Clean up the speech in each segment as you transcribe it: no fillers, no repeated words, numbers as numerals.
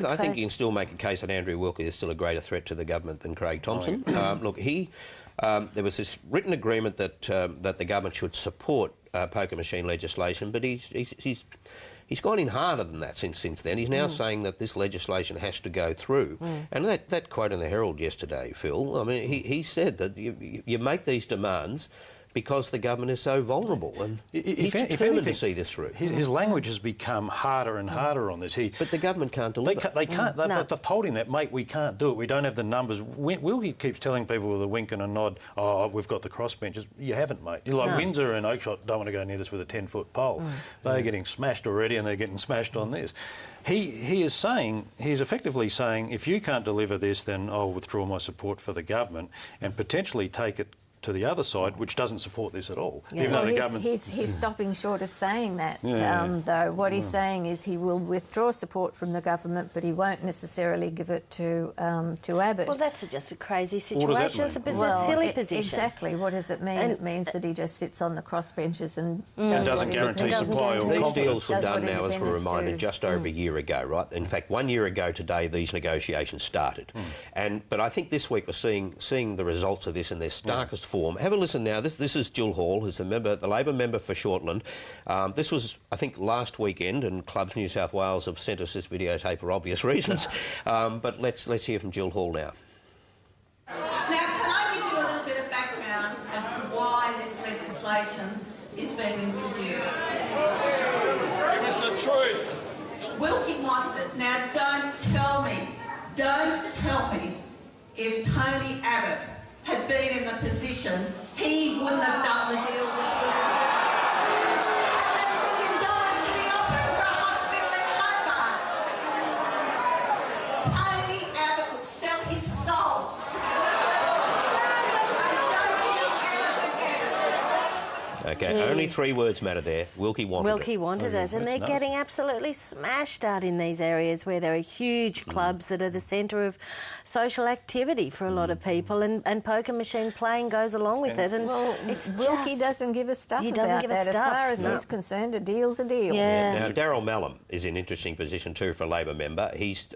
I think you can still make a case that Andrew Wilkie is still a greater threat to the government than Craig Thomson. Look, there was this written agreement that the government should support poker machine legislation, but he's gone in harder than that since then. He's now saying that this legislation has to go through. And that quote in the Herald yesterday, Phil, I mean, he said that you make these demands because the government is so vulnerable, and he's determined to see this through. His language has become harder and harder on this. But the government can't deliver. They can't. They've told him that, mate, we can't do it. We don't have the numbers. Wilkie keeps telling people with a wink and a nod, oh, we've got the crossbenchers. You haven't, mate. You're like Windsor and Oakshott don't want to go near this with a 10-foot pole. They're getting smashed already, and they're getting smashed on this. He's effectively saying, if you can't deliver this, then I'll withdraw my support for the government and potentially take it to the other side, which doesn't support this at all. Yeah. Even though the government... He's stopping short of saying that, though. What he's saying is he will withdraw support from the government, but he won't necessarily give it to Abbott. Well, that's just a crazy situation. What does that mean? It's a silly position. Exactly. What does it mean? It means that he just sits on the crossbenches and doesn't guarantee supply or These deals were done now, as we're reminded, just over a year ago, right? In fact, 1 year ago today, these negotiations started. But I think this week we're seeing the results of this in their starkest form. Have a listen now. This is Jill Hall, who's the Labor member for Shortland. This was, I think, last weekend, and Clubs New South Wales have sent us this videotape for obvious reasons. But let's hear from Jill Hall now. Now, can I give you a little bit of background as to why this legislation is being introduced? It's the truth. Wilkie wanted it. Now, don't tell me if Tony Abbott had been in the position, he wouldn't have done the deal with Wilkie. How many $1 million did he offer him for a hospital in Hobart? Tony Abbott would sell his soul to be a and don't you ever forget it. Okay, only 3 words matter there. Wilkie wanted it. Wilkie wanted it, and they're getting absolutely smashed out in these areas where there are huge clubs that are the centre of social activity for a lot of people, and poker machine playing goes along with it. And Wilkie doesn't give a stuff about that. As far as he's concerned, a deal's a deal. Now, Darryl Mallam is in an interesting position too for a Labor member. He's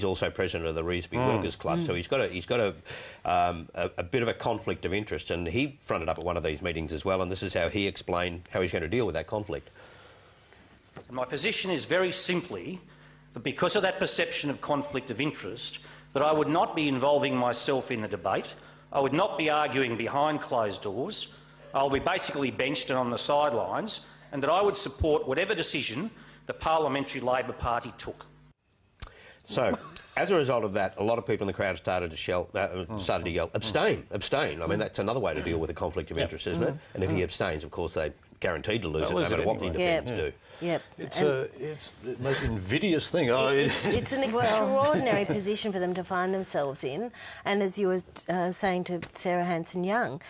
also president of the Revesby Workers Club, so he's got a bit of a conflict of interest, and he fronted up at one of these meetings as well, and this is how he explained how he's going to deal with that conflict. My position is very simply that because of that perception of conflict of interest, that I would not be involving myself in the debate, I would not be arguing behind closed doors, I'll be basically benched and on the sidelines, and that I would support whatever decision the Parliamentary Labor Party took. So, as a result of that, a lot of people in the crowd started to yell, abstain, abstain. I mean, that's another way to deal with a conflict of interest, isn't it? And if he abstains, of course, they're guaranteed to lose it, no matter what the independents do. It's the most invidious thing. It's an extraordinary position for them to find themselves in. And as you were saying to Sarah Hanson-Young,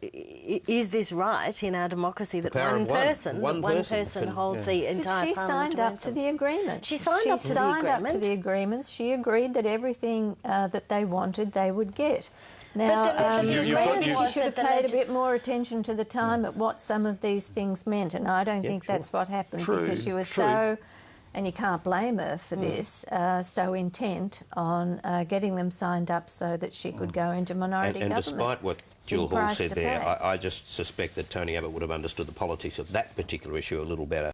is this right in our democracy that one person holds the entire But she signed up to the agreement. She signed up to the agreements. She agreed that everything that they wanted, they would get. Now, maybe she should have paid a bit more attention to the time at what some of these things meant, and I don't think that's what happened because she was so, and you can't blame her for this, so intent on getting them signed up so that she could go into minority government. And despite what Jill Hall said there, I just suspect that Tony Abbott would have understood the politics of that particular issue a little better